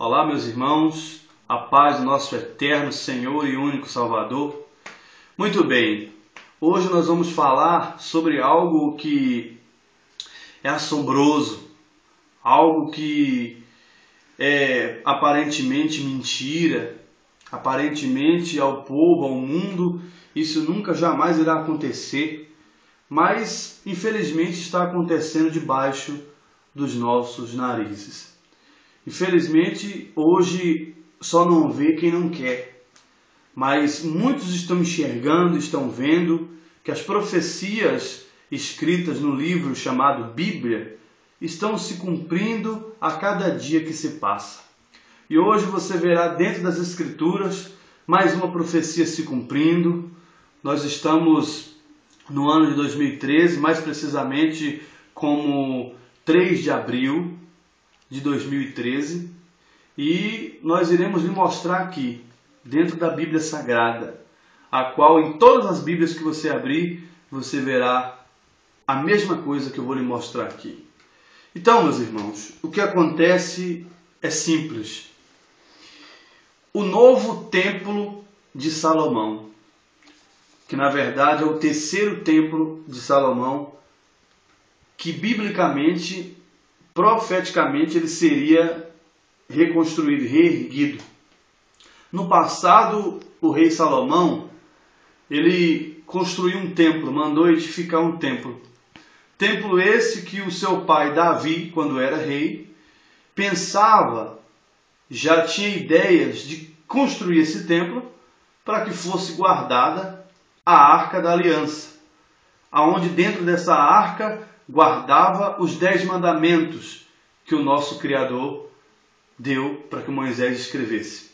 Olá, meus irmãos, a paz do nosso eterno Senhor e único Salvador. Muito bem, hoje nós vamos falar sobre algo que é assombroso, algo que é aparentemente mentira, aparentemente ao povo, ao mundo, isso nunca jamais irá acontecer, mas infelizmente está acontecendo debaixo dos nossos narizes. Infelizmente, hoje só não vê quem não quer, mas muitos estão enxergando, estão vendo que as profecias escritas no livro chamado Bíblia estão se cumprindo a cada dia que se passa. E hoje você verá dentro das Escrituras mais uma profecia se cumprindo. Nós estamos no ano de 2013, mais precisamente como 3 de abril de 2013, e nós iremos lhe mostrar aqui, dentro da Bíblia Sagrada, a qual em todas as Bíblias que você abrir, você verá a mesma coisa que eu vou lhe mostrar aqui. Então, meus irmãos, o que acontece é simples. O novo templo de Salomão, que na verdade é o terceiro templo de Salomão, que biblicamente, profeticamente, ele seria reconstruído, reerguido. No passado, o rei Salomão, ele construiu um templo, mandou edificar um templo. Templo esse que o seu pai Davi, quando era rei, pensava, já tinha ideias de construir esse templo para que fosse guardada a Arca da Aliança, aonde dentro dessa arca guardava os 10 mandamentos que o nosso Criador deu para que Moisés escrevesse.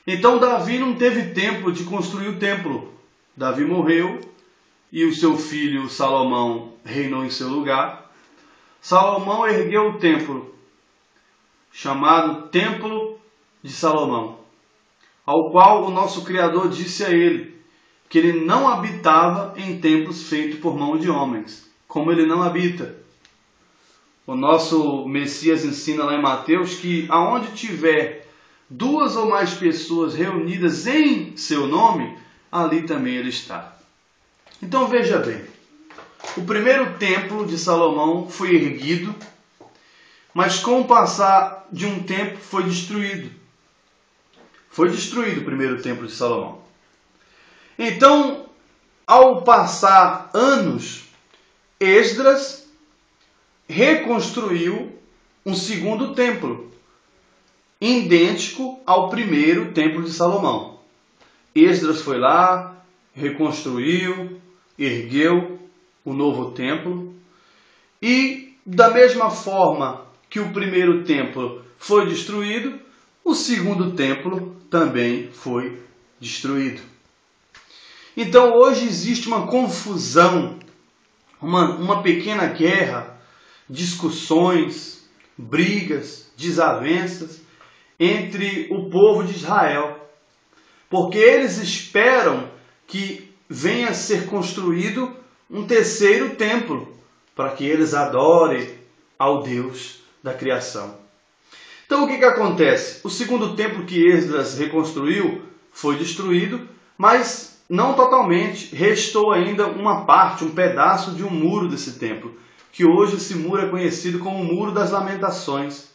Então Davi não teve tempo de construir o templo. Davi morreu e o seu filho Salomão reinou em seu lugar. Salomão ergueu o templo, chamado Templo de Salomão, ao qual o nosso Criador disse a ele que ele não habitava em templos feitos por mão de homens, como ele não habita. O nosso Messias ensina lá em Mateus que aonde tiver 2 ou mais pessoas reunidas em seu nome, ali também ele está. Então veja bem, o primeiro templo de Salomão foi erguido, mas com o passar de um tempo foi destruído. Foi destruído o primeiro templo de Salomão. Então, ao passar anos, Esdras reconstruiu um segundo templo, idêntico ao primeiro templo de Salomão. Esdras foi lá, reconstruiu, ergueu o novo templo, e da mesma forma que o primeiro templo foi destruído, o segundo templo também foi destruído. Então hoje existe uma confusão, uma pequena guerra, discussões, brigas, desavenças entre o povo de Israel, porque eles esperam que venha a ser construído um terceiro templo para que eles adorem ao Deus da criação. Então o que acontece? O segundo templo que Esdras reconstruiu foi destruído, mas não totalmente. Restou ainda uma parte, um pedaço de um muro desse templo, que hoje esse muro é conhecido como o Muro das Lamentações.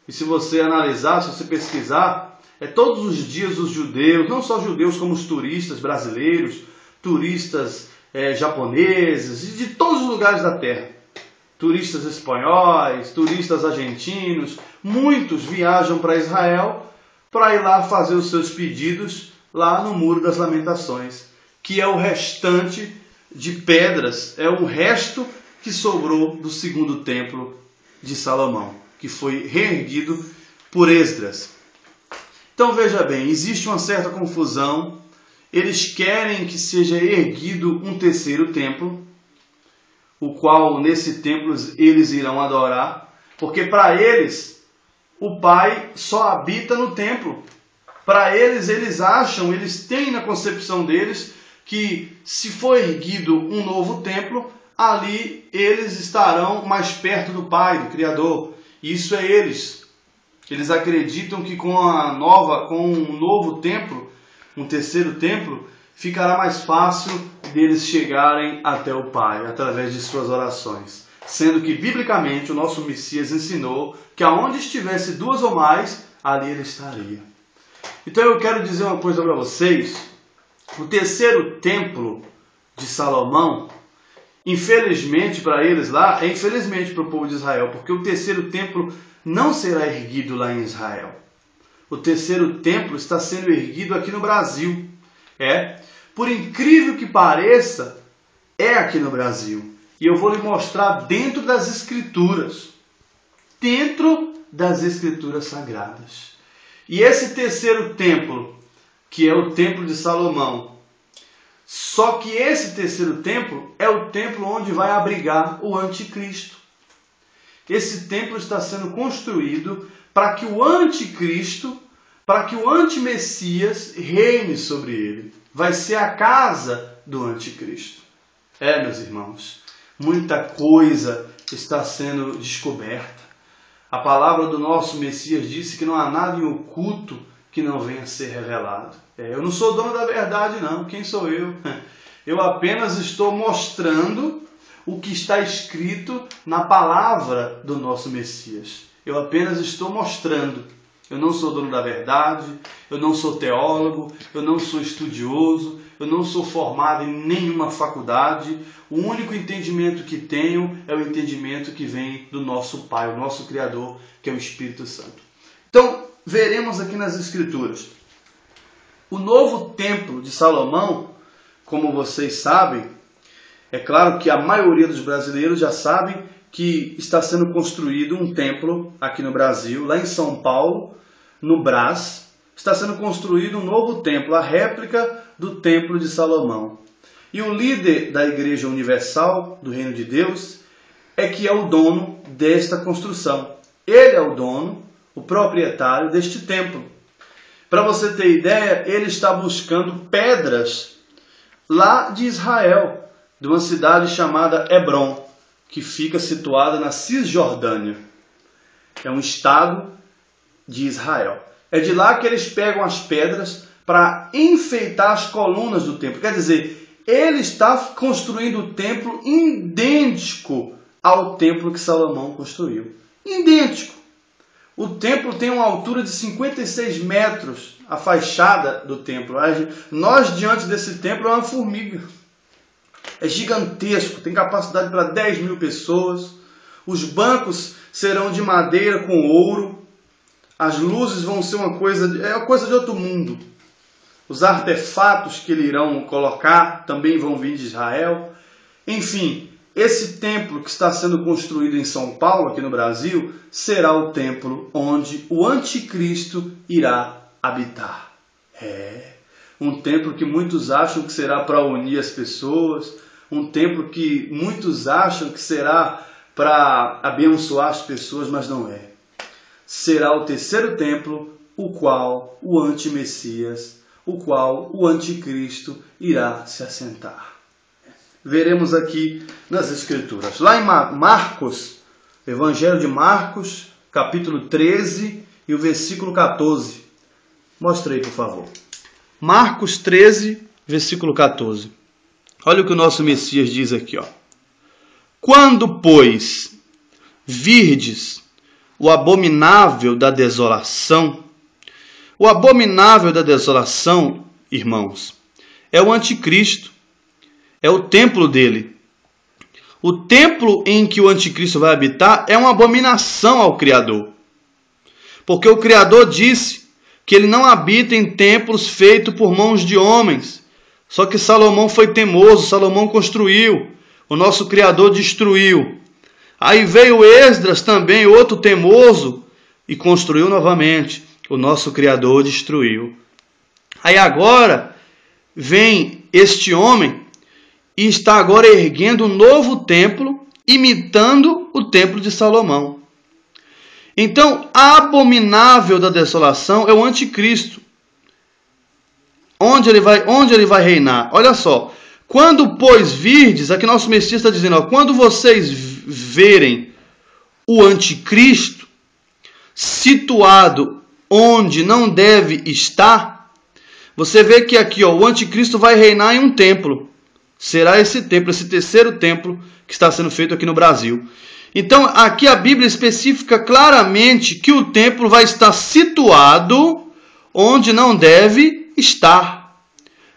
E se você analisar, se você pesquisar, todos os dias os judeus, não só judeus como os turistas brasileiros, turistas japoneses e de todos os lugares da terra, turistas espanhóis, turistas argentinos, muitos viajam para Israel para ir lá fazer os seus pedidos lá no Muro das Lamentações, que é o restante de pedras, é o resto que sobrou do segundo templo de Salomão, que foi reerguido por Esdras. Então veja bem, existe uma certa confusão. Eles querem que seja erguido um terceiro templo, o qual nesse templo eles irão adorar, porque para eles o Pai só habita no templo. Para eles acham, eles têm na concepção deles que se for erguido um novo templo, ali eles estarão mais perto do Pai, do Criador. Isso é eles. Eles acreditam que com um novo templo, um terceiro templo, ficará mais fácil deles chegarem até o Pai, através de suas orações. Sendo que, biblicamente, o nosso Messias ensinou que aonde estivesse duas ou mais, ali ele estaria. Então eu quero dizer uma coisa para vocês. O terceiro templo de Salomão, infelizmente para eles lá, é infelizmente para o povo de Israel, porque o terceiro templo não será erguido lá em Israel. O terceiro templo está sendo erguido aqui no Brasil. Por incrível que pareça, é aqui no Brasil. E eu vou lhe mostrar dentro das Escrituras. Dentro das Escrituras Sagradas. E esse terceiro templo, que é o templo de Salomão, só que esse terceiro templo é o templo onde vai abrigar o anticristo. Esse templo está sendo construído para que o anticristo, para que o antimessias reine sobre ele. Vai ser a casa do anticristo. Meus irmãos, muita coisa está sendo descoberta. A palavra do nosso Messias disse que não há nada em oculto que não venha a ser revelado. Eu não sou dono da verdade, não. Quem sou eu? Eu apenas estou mostrando o que está escrito na palavra do nosso Messias. Eu apenas estou mostrando. Eu não sou dono da verdade, eu não sou teólogo, eu não sou estudioso, eu não sou formado em nenhuma faculdade. O único entendimento que tenho é o entendimento que vem do nosso Pai, o nosso Criador, que é o Espírito Santo. Então, veremos aqui nas Escrituras. O novo templo de Salomão, como vocês sabem, é claro que a maioria dos brasileiros já sabem que está sendo construído um templo aqui no Brasil, lá em São Paulo, no Brás, está sendo construído um novo templo, a réplica do templo de Salomão. E o líder da Igreja Universal do Reino de Deus é que é o dono desta construção. Ele é o dono, o proprietário deste templo. Para você ter ideia, ele está buscando pedras lá de Israel, de uma cidade chamada Hebron, que fica situada na Cisjordânia. É um estado de Israel. É de lá que eles pegam as pedras para enfeitar as colunas do templo. Quer dizer, ele está construindo o templo idêntico ao templo que Salomão construiu. Idêntico. O templo tem uma altura de 56 metros, a fachada do templo. Nós, diante desse templo, é uma formiga. É gigantesco, tem capacidade para 10 mil pessoas. Os bancos serão de madeira com ouro. As luzes vão ser uma coisa de outro mundo. Os artefatos que ele irão colocar também vão vir de Israel. Enfim, esse templo que está sendo construído em São Paulo, aqui no Brasil, será o templo onde o anticristo irá habitar. Um templo que muitos acham que será para unir as pessoas, um templo que muitos acham que será para abençoar as pessoas, mas não é. Será o terceiro templo, o qual o antimessias, o qual o anticristo irá se assentar. Veremos aqui nas Escrituras. Lá em Marcos, Evangelho de Marcos, capítulo 13 e o versículo 14. Mostra aí, por favor. Marcos 13, versículo 14. Olha o que o nosso Messias diz aqui. Quando, pois, virdes o abominável da desolação, o abominável da desolação, irmãos, é o anticristo, é o templo dele. O templo em que o anticristo vai habitar é uma abominação ao Criador. Porque o Criador disse que ele não habita em templos feitos por mãos de homens. Só que Salomão foi teimoso, Salomão construiu, o nosso Criador destruiu. Aí veio Esdras também, outro teimoso, e construiu novamente. O nosso Criador destruiu. Aí agora vem este homem e está agora erguendo um novo templo, imitando o templo de Salomão. Então, a abominável da desolação é o anticristo. Onde ele vai reinar? Olha só. Quando, pois, virdes, aqui nosso Messias está dizendo, quando vocês verem o anticristo, situado onde não deve estar, você vê que aqui o anticristo vai reinar em um templo. Será esse templo, esse terceiro templo que está sendo feito aqui no Brasil. Então, aqui a Bíblia especifica claramente que o templo vai estar situado onde não deve estar.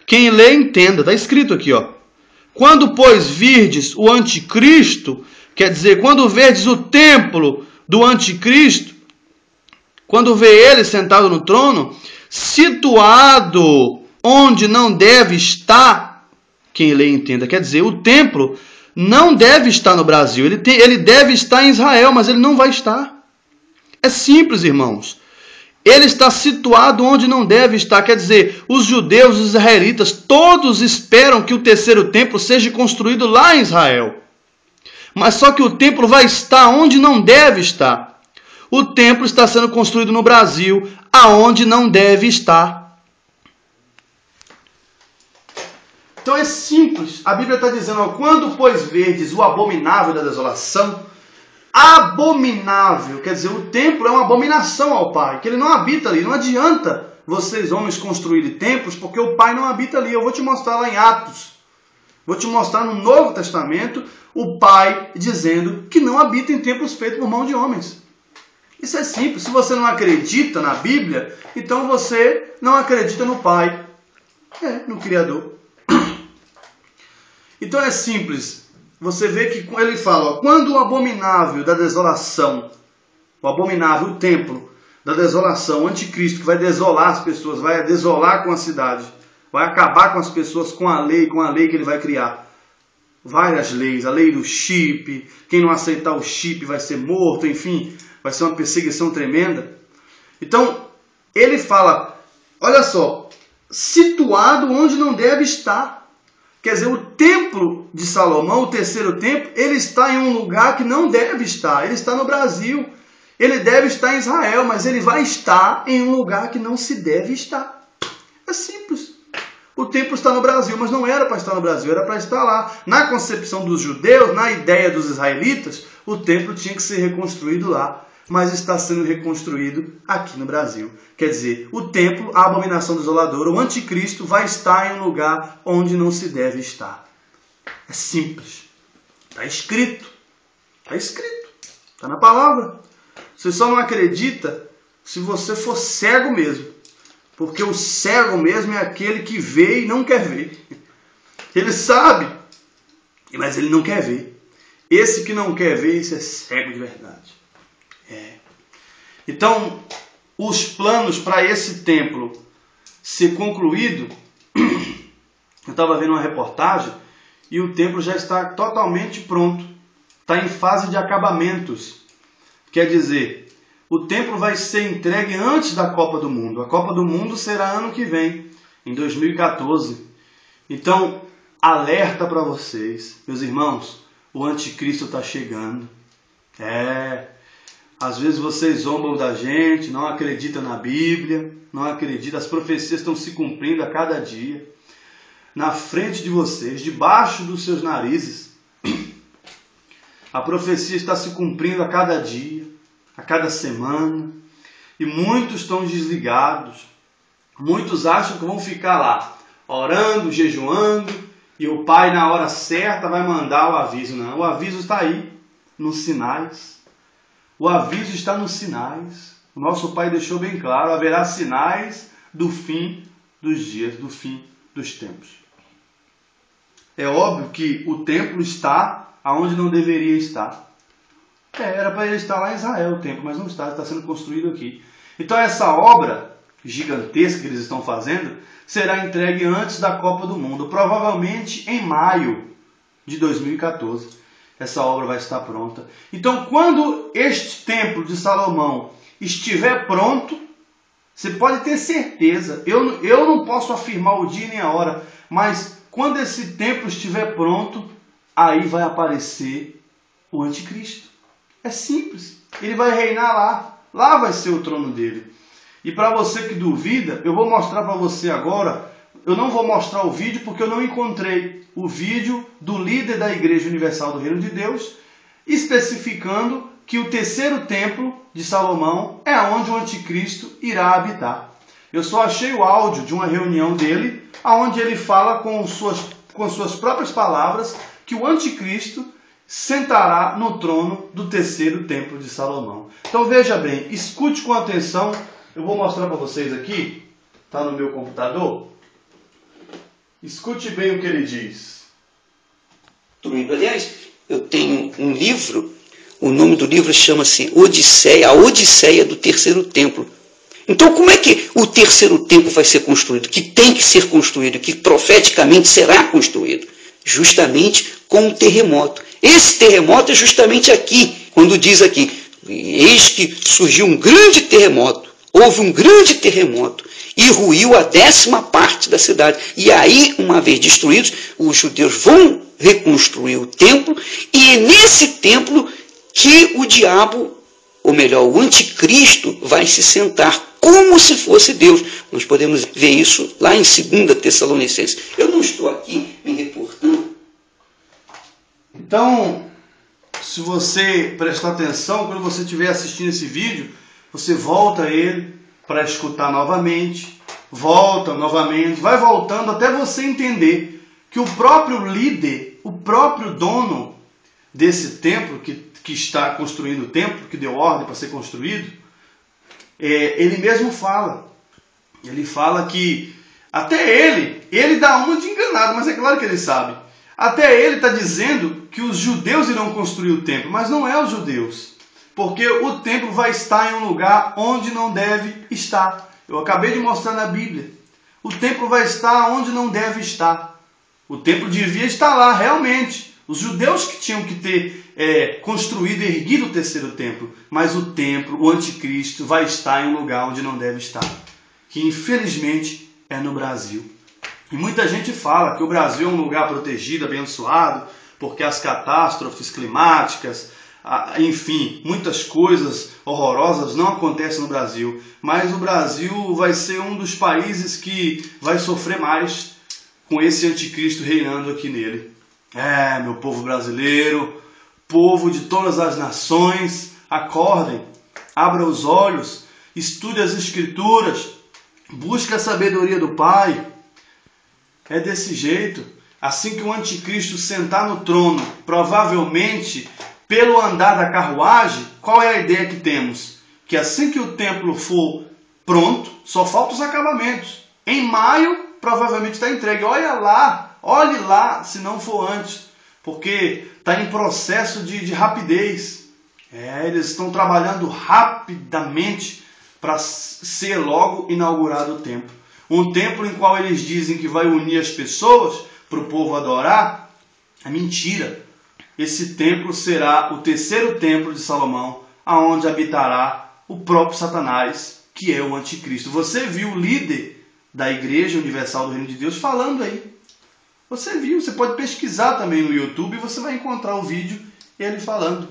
Quem lê, entenda. Está escrito aqui, ó. Quando, pois, virdes o anticristo, quer dizer, quando verdes o templo do anticristo, quando vê ele sentado no trono, situado onde não deve estar, quem lê, entenda. Quer dizer, o templo não deve estar no Brasil. Ele deve estar em Israel, mas ele não vai estar. É simples, irmãos. Ele está situado onde não deve estar. Quer dizer, os judeus, os israelitas, todos esperam que o terceiro templo seja construído lá em Israel. Mas só que o templo vai estar onde não deve estar. O templo está sendo construído no Brasil, aonde não deve estar. Então é simples. A Bíblia está dizendo, ó, quando, pois, verdes o abominável da desolação, abominável, quer dizer, o templo é uma abominação ao Pai, que ele não habita ali. Não adianta vocês, homens, construírem templos, porque o Pai não habita ali. Eu vou te mostrar lá em Atos. Vou te mostrar no Novo Testamento o Pai dizendo que não habita em templos feitos por mão de homens. Isso é simples. Se você não acredita na Bíblia, então você não acredita no Pai, no Criador. Então é simples. Você vê que ele fala, ó, quando o abominável da desolação, o abominável, o templo da desolação, o anticristo, que vai desolar as pessoas, vai desolar com a cidade, vai acabar com as pessoas com a lei que ele vai criar. Várias leis, a lei do chip, quem não aceitar o chip vai ser morto, enfim, vai ser uma perseguição tremenda. Então, ele fala, olha só, situado onde não deve estar. Quer dizer, o templo de Salomão, o terceiro templo, ele está em um lugar que não deve estar. Ele está no Brasil. Ele deve estar em Israel, mas ele vai estar em um lugar que não se deve estar. É simples. O templo está no Brasil, mas não era para estar no Brasil, era para estar lá. Na concepção dos judeus, na ideia dos israelitas, o templo tinha que ser reconstruído lá, mas está sendo reconstruído aqui no Brasil. Quer dizer, o templo, a abominação desoladora, o anticristo vai estar em um lugar onde não se deve estar. É simples. Está escrito. Está escrito. Está na palavra. Você só não acredita se você for cego mesmo. Porque o cego mesmo é aquele que vê e não quer ver. Ele sabe, mas ele não quer ver. Esse que não quer ver, esse é cego de verdade. Então, os planos para esse templo ser concluído, eu estava vendo uma reportagem e o templo já está totalmente pronto. Está em fase de acabamentos. Quer dizer, o templo vai ser entregue antes da Copa do Mundo. A Copa do Mundo será ano que vem, em 2014. Então, alerta para vocês, meus irmãos, o anticristo está chegando. Às vezes vocês zombam da gente, não acreditam na Bíblia, não acreditam, as profecias estão se cumprindo a cada dia. Na frente de vocês, debaixo dos seus narizes, a profecia está se cumprindo a cada dia, a cada semana. E muitos estão desligados, muitos acham que vão ficar lá, orando, jejuando, e o Pai na hora certa vai mandar o aviso. Não, o aviso está aí, nos sinais. O aviso está nos sinais. O nosso Pai deixou bem claro, haverá sinais do fim dos dias, do fim dos tempos. É óbvio que o templo está aonde não deveria estar. Era para ele estar lá em Israel, o templo, mas não está, está sendo construído aqui. Então essa obra gigantesca que eles estão fazendo será entregue antes da Copa do Mundo, provavelmente em maio de 2014. Essa obra vai estar pronta. Então, quando este templo de Salomão estiver pronto, você pode ter certeza, eu não posso afirmar o dia nem a hora, mas quando esse templo estiver pronto, aí vai aparecer o anticristo. É simples. Ele vai reinar lá. Lá vai ser o trono dele. E para você que duvida, eu vou mostrar para você agora. Eu não vou mostrar o vídeo porque eu não encontrei o vídeo do líder da Igreja Universal do Reino de Deus, especificando que o terceiro templo de Salomão é onde o anticristo irá habitar. Eu só achei o áudio de uma reunião dele, onde ele fala com suas próprias palavras que o anticristo sentará no trono do terceiro templo de Salomão. Então veja bem, escute com atenção. Eu vou mostrar para vocês aqui, está no meu computador. Escute bem o que ele diz. Aliás, eu tenho um livro, o nome do livro chama-se Odisseia, a Odisseia do Terceiro Templo. Então, como é que o terceiro templo vai ser construído? Que tem que ser construído, que profeticamente será construído? Justamente com um terremoto. Esse terremoto é justamente aqui, quando diz aqui, eis que surgiu um grande terremoto. Houve um grande terremoto e ruiu a 10ª parte da cidade. E aí, uma vez destruídos, os judeus vão reconstruir o templo, e é nesse templo que o diabo, ou melhor, o anticristo, vai se sentar como se fosse Deus. Nós podemos ver isso lá em 2 Tessalonicenses. Eu não estou aqui me reportando. Então, se você prestar atenção, quando você estiver assistindo esse vídeo, você volta a ele para escutar novamente, volta novamente, vai voltando até você entender que o próprio líder, o próprio dono desse templo, que está construindo o templo, que deu ordem para ser construído, ele mesmo fala. Ele fala que até ele dá uma de enganado, mas é claro que ele sabe. Até ele está dizendo que os judeus irão construir o templo, mas não é os judeus. Porque o templo vai estar em um lugar onde não deve estar. Eu acabei de mostrar na Bíblia. O templo vai estar onde não deve estar. O templo devia estar lá, realmente. Os judeus que tinham que ter construído e erguido o terceiro templo. Mas o templo, o anticristo, vai estar em um lugar onde não deve estar. Que infelizmente é no Brasil. E muita gente fala que o Brasil é um lugar protegido, abençoado, porque as catástrofes climáticas, enfim, muitas coisas horrorosas não acontecem no Brasil. Mas o Brasil vai ser um dos países que vai sofrer mais com esse anticristo reinando aqui nele. Meu povo brasileiro, povo de todas as nações, acordem, abra os olhos, estude as Escrituras, busque a sabedoria do Pai. É desse jeito. Assim que o anticristo sentar no trono, provavelmente pelo andar da carruagem, qual é a ideia que temos? Que assim que o templo for pronto, só faltam os acabamentos. Em maio, provavelmente está entregue. Olhe lá, se não for antes, porque está em processo de rapidez. Eles estão trabalhando rapidamente para ser logo inaugurado o templo. Um templo em qual eles dizem que vai unir as pessoas para o povo adorar, é mentira. Esse templo será o terceiro templo de Salomão, aonde habitará o próprio Satanás, que é o anticristo. Você viu o líder da Igreja Universal do Reino de Deus falando aí. Você viu, você pode pesquisar também no YouTube e você vai encontrar o vídeo ele falando.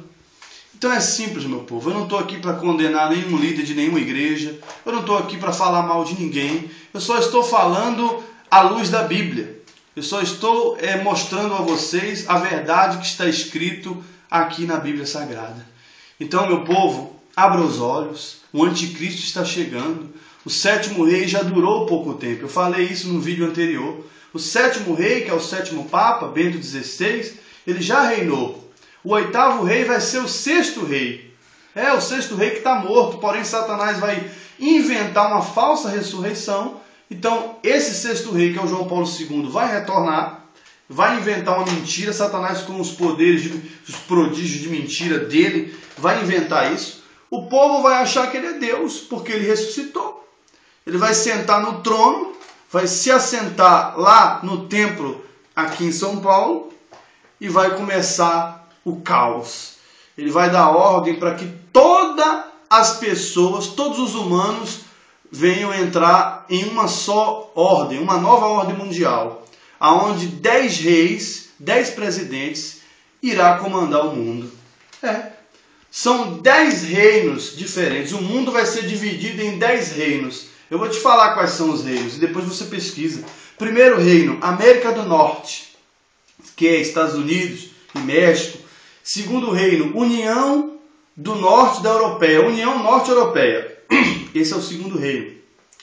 Então é simples, meu povo. Eu não estou aqui para condenar nenhum líder de nenhuma igreja. Eu não estou aqui para falar mal de ninguém. Eu só estou falando à luz da Bíblia. Eu só estou mostrando a vocês a verdade que está escrito aqui na Bíblia Sagrada. Então, meu povo, abra os olhos. O anticristo está chegando. O 7º rei já durou pouco tempo. Eu falei isso no vídeo anterior. O 7º rei, que é o 7º Papa, Bento XVI, ele já reinou. O 8º rei vai ser o 6º rei. O 6º rei que está morto, porém Satanás vai inventar uma falsa ressurreição. Então, esse 6º rei, que é o João Paulo II, vai retornar, vai inventar uma mentira. Satanás, com os poderes, os prodígios de mentira dele, vai inventar isso. O povo vai achar que ele é Deus, porque ele ressuscitou. Ele vai sentar no trono, vai se assentar lá no templo, aqui em São Paulo, e vai começar o caos. Ele vai dar ordem para que todas as pessoas, todos os humanos, venham entrar em uma só ordem, uma nova ordem mundial, aonde 10 reis, 10 presidentes irá comandar o mundo. São 10 reinos diferentes. O mundo vai ser dividido em 10 reinos. Eu vou te falar quais são os reinos e depois você pesquisa. Primeiro reino, América do Norte, que é Estados Unidos e México. Segundo reino, União do norte da Europeia, União Norte-Europeia. Esse é o segundo reino.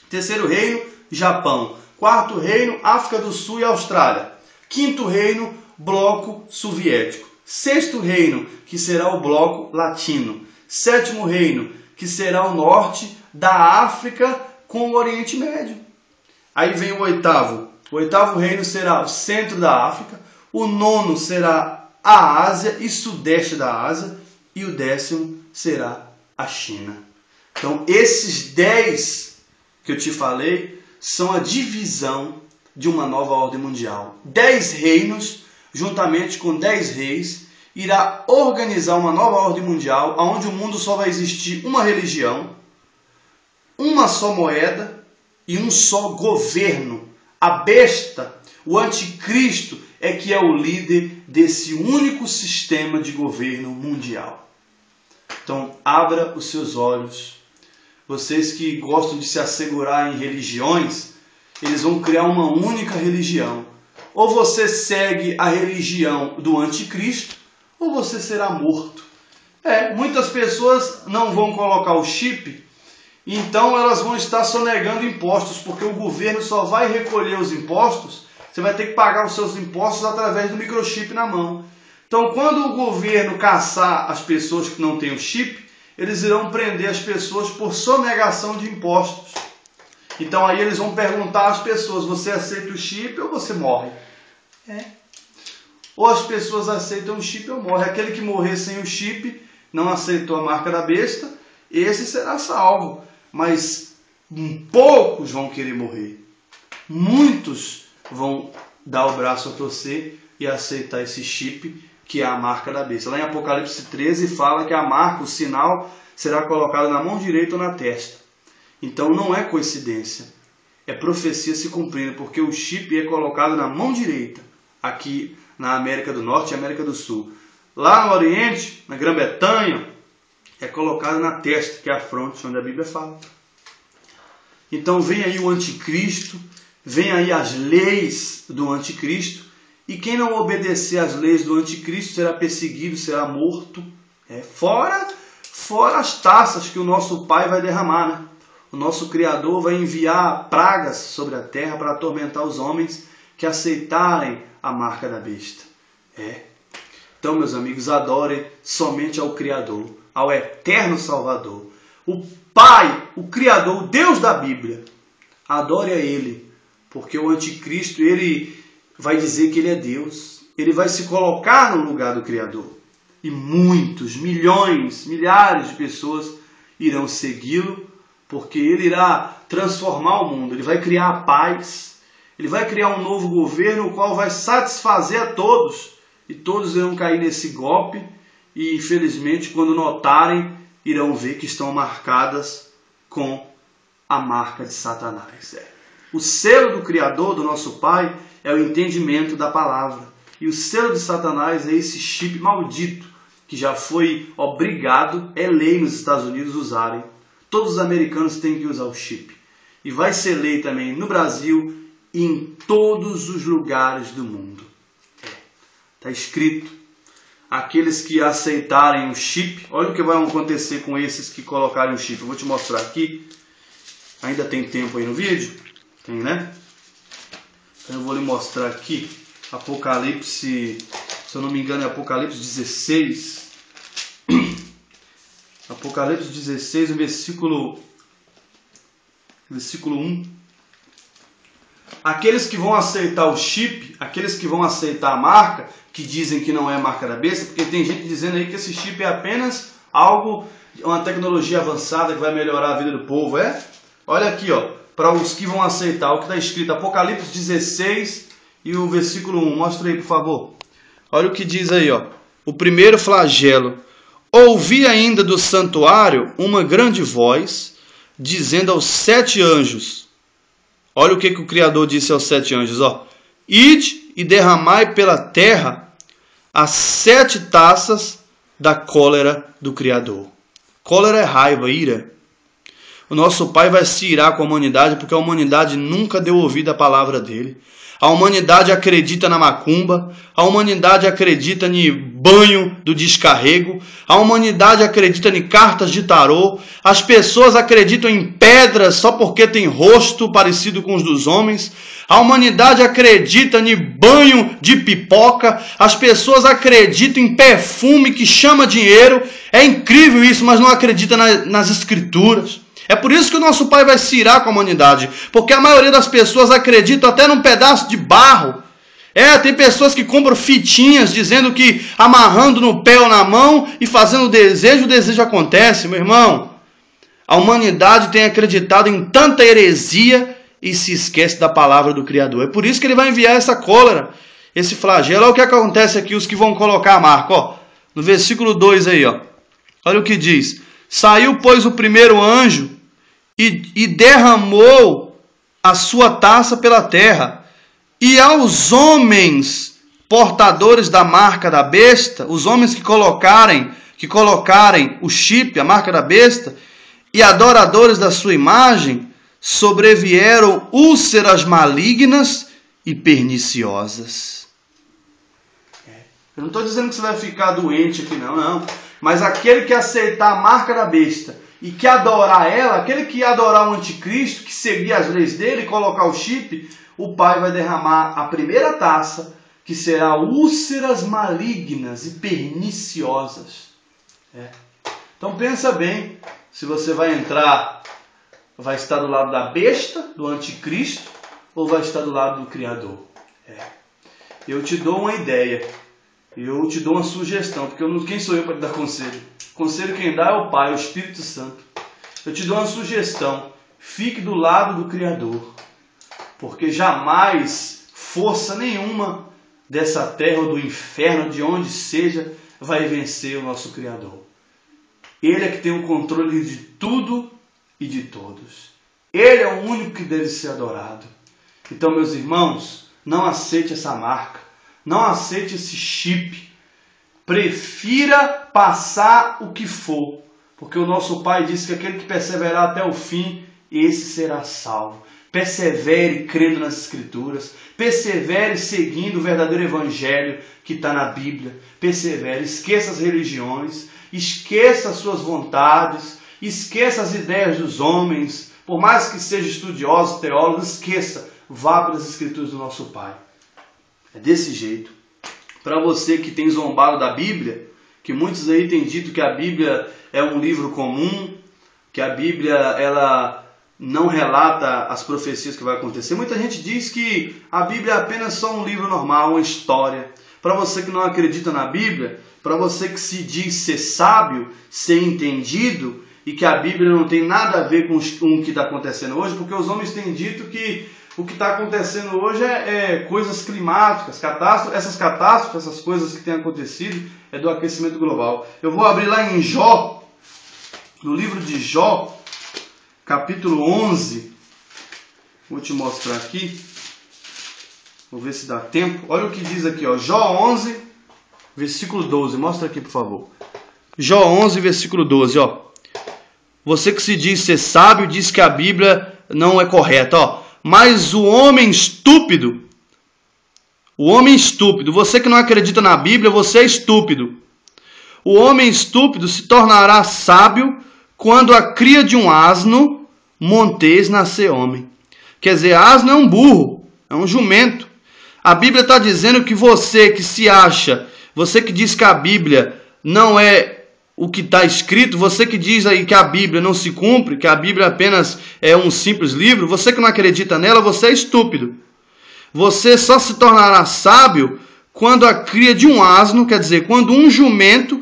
Terceiro reino, Japão. Quarto reino, África do Sul e Austrália. Quinto reino, bloco soviético. Sexto reino, que será o bloco latino. Sétimo reino, que será o norte da África com o Oriente Médio. Aí vem o oitavo. O oitavo reino será o centro da África. O nono será a Ásia e sudeste da Ásia. E o décimo será a China. Então, esses 10 que eu te falei são a divisão de uma nova ordem mundial. 10 reinos, juntamente com 10 reis, irá organizar uma nova ordem mundial, onde o mundo só vai existir uma religião, uma só moeda e um só governo. A besta, o anticristo, é que é o líder desse único sistema de governo mundial. Então, abra os seus olhos. Vocês que gostam de se assegurar em religiões, eles vão criar uma única religião. Ou você segue a religião do anticristo, ou você será morto. Muitas pessoas não vão colocar o chip, então elas vão estar sonegando impostos, porque o governo só vai recolher os impostos, você vai ter que pagar os seus impostos através do microchip na mão. Então, quando o governo caçar as pessoas que não têm o chip, eles irão prender as pessoas por sonegação de impostos. Então, aí eles vão perguntar às pessoas, você aceita o chip ou você morre? Ou as pessoas aceitam o chip ou morrem. Aquele que morrer sem o chip, não aceitou a marca da besta, esse será salvo. Mas poucos vão querer morrer. Muitos vão dar o braço a torcer e aceitar esse chip, que é a marca da besta. Lá em Apocalipse 13 fala que a marca, o sinal, será colocado na mão direita ou na testa. Então não é coincidência. É profecia se cumprindo, porque o chip é colocado na mão direita, aqui na América do Norte e América do Sul. Lá no Oriente, na Grã-Bretanha, é colocado na testa, que é a fronte, onde a Bíblia fala. Então vem aí o anticristo, vem aí as leis do anticristo, e quem não obedecer às leis do anticristo será perseguido, será morto. Fora as taças que o nosso Pai vai derramar, né? O nosso Criador vai enviar pragas sobre a terra para atormentar os homens que aceitarem a marca da besta. Então, meus amigos, adorem somente ao Criador, ao eterno Salvador. O Pai, o Criador, o Deus da Bíblia. Adore a Ele, porque o anticristo, ele vai dizer que ele é Deus. Ele vai se colocar no lugar do Criador. E muitos, milhões, milhares de pessoas irão segui-lo, porque ele irá transformar o mundo. Ele vai criar a paz. Ele vai criar um novo governo, o qual vai satisfazer a todos. E todos irão cair nesse golpe. E, infelizmente, quando notarem, irão ver que estão marcadas com a marca de Satanás. O selo do Criador, do nosso Pai, é o entendimento da palavra. E o selo de Satanás é esse chip maldito, que já foi obrigado, é lei nos Estados Unidos usarem. Todos os americanos têm que usar o chip. E vai ser lei também no Brasil e em todos os lugares do mundo. Está escrito. Aqueles que aceitarem o chip, olha o que vai acontecer com esses que colocarem o chip. Eu vou te mostrar aqui. Ainda tem tempo aí no vídeo? Tem, né? Então eu vou lhe mostrar aqui. Apocalipse, se eu não me engano é Apocalipse 16. Apocalipse 16, no versículo 1. Aqueles que vão aceitar o chip, aqueles que vão aceitar a marca, que dizem que não é a marca da besta, porque tem gente dizendo aí que esse chip é apenas algo, uma tecnologia avançada que vai melhorar a vida do povo. Olha aqui, para os que vão aceitar, o que está escrito, Apocalipse 16 e o versículo 1. Mostra aí, por favor. Olha o que diz aí, o primeiro flagelo. Ouvi ainda do santuário uma grande voz, dizendo aos 7 anjos. Olha o que o Criador disse aos 7 anjos. Ide e derramai pela terra as 7 taças da cólera do Criador. Cólera é raiva, ira. O nosso Pai vai se irar com a humanidade, porque a humanidade nunca deu ouvido à palavra dele. A humanidade acredita na macumba, a humanidade acredita em banho do descarrego, a humanidade acredita em cartas de tarô, as pessoas acreditam em pedras só porque tem rosto parecido com os dos homens, a humanidade acredita em banho de pipoca, as pessoas acreditam em perfume que chama dinheiro. É incrível isso, mas não acredita nas escrituras. É por isso que o nosso Pai vai se irar com a humanidade, porque a maioria das pessoas acredita até num pedaço de barro. Tem pessoas que compram fitinhas dizendo que amarrando no pé ou na mão e fazendo o desejo acontece. Meu irmão, a humanidade tem acreditado em tanta heresia e se esquece da palavra do Criador. É por isso que ele vai enviar essa cólera, esse flagelo. Olha o que acontece aqui, os que vão colocar a marca. Ó, no versículo 2 aí, ó. Olha o que diz. Saiu, pois, o primeiro anjo e derramou a sua taça pela terra. E aos homens portadores da marca da besta, os homens que colocarem o chip, a marca da besta, e adoradores da sua imagem, sobrevieram úlceras malignas e perniciosas. Eu não estou dizendo que você vai ficar doente aqui, não. Mas aquele que aceitar a marca da besta e que adorar ela, aquele que adorar o anticristo, que seguir as leis dele e colocar o chip, o Pai vai derramar a primeira taça, que será úlceras malignas e perniciosas. Então pensa bem, se você vai estar do lado da besta, do anticristo, ou vai estar do lado do Criador. Eu te dou uma ideia, eu te dou uma sugestão, porque quem sou eu para te dar conselho? Conselho quem dá é o Pai, o Espírito Santo. Eu te dou uma sugestão, fique do lado do Criador, porque jamais força nenhuma dessa terra ou do inferno, de onde seja, vai vencer o nosso Criador. Ele é que tem o controle de tudo e de todos. Ele é o único que deve ser adorado. Então, meus irmãos, não aceite essa marca, não aceite esse chip. Prefira passar o que for, porque o nosso Pai disse que aquele que perseverar até o fim, esse será salvo. Persevere crendo nas Escrituras, persevere seguindo o verdadeiro Evangelho que está na Bíblia. Persevere, esqueça as religiões, esqueça as suas vontades, esqueça as ideias dos homens, por mais que seja estudioso, teólogo, esqueça, vá para as Escrituras do nosso Pai. É desse jeito. Para você que tem zombado da Bíblia, que muitos aí têm dito que a Bíblia é um livro comum, que a Bíblia ela não relata as profecias que vai acontecer. Muita gente diz que a Bíblia é apenas só um livro normal, uma história. Para você que não acredita na Bíblia, para você que se diz ser sábio, ser entendido, e que a Bíblia não tem nada a ver com o que está acontecendo hoje, porque os homens têm dito que o que está acontecendo hoje é coisas climáticas, essas catástrofes, essas coisas que têm acontecido, é do aquecimento global. Eu vou abrir lá em Jó, no livro de Jó, capítulo 11, vou te mostrar aqui, vou ver se dá tempo. Olha o que diz aqui, ó, Jó 11, versículo 12, mostra aqui por favor. Jó 11, versículo 12, ó. Você que se diz ser sábio, diz que a Bíblia não é correta, ó. Mas o homem estúpido, você que não acredita na Bíblia, você é estúpido. O homem estúpido se tornará sábio quando a cria de um asno montês nascer homem. Quer dizer, asno é um burro, é um jumento. A Bíblia está dizendo que você que se acha, você que diz que a Bíblia não é o que está escrito, você que diz aí que a Bíblia não se cumpre, que a Bíblia apenas é um simples livro, você que não acredita nela, você é estúpido. Você só se tornará sábio quando a cria de um asno, quer dizer, quando um jumento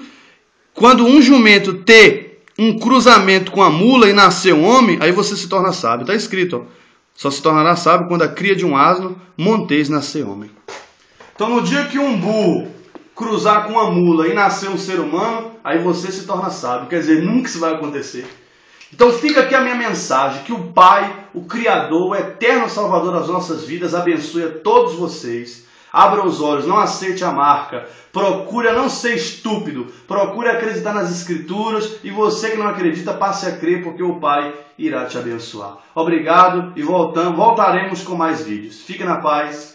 ter um cruzamento com a mula e nascer um homem, aí você se torna sábio. Está escrito, ó, só se tornará sábio quando a cria de um asno montês nascer homem. Então no dia que um burro cruzar com uma mula e nascer um ser humano, aí você se torna sábio. Quer dizer, nunca isso vai acontecer. Então fica aqui a minha mensagem, que o Pai, o Criador, o eterno Salvador das nossas vidas, abençoe a todos vocês. Abra os olhos, não aceite a marca. Procure não ser estúpido. Procure acreditar nas Escrituras. E você que não acredita, passe a crer, porque o Pai irá te abençoar. Obrigado e voltaremos com mais vídeos. Fique na paz.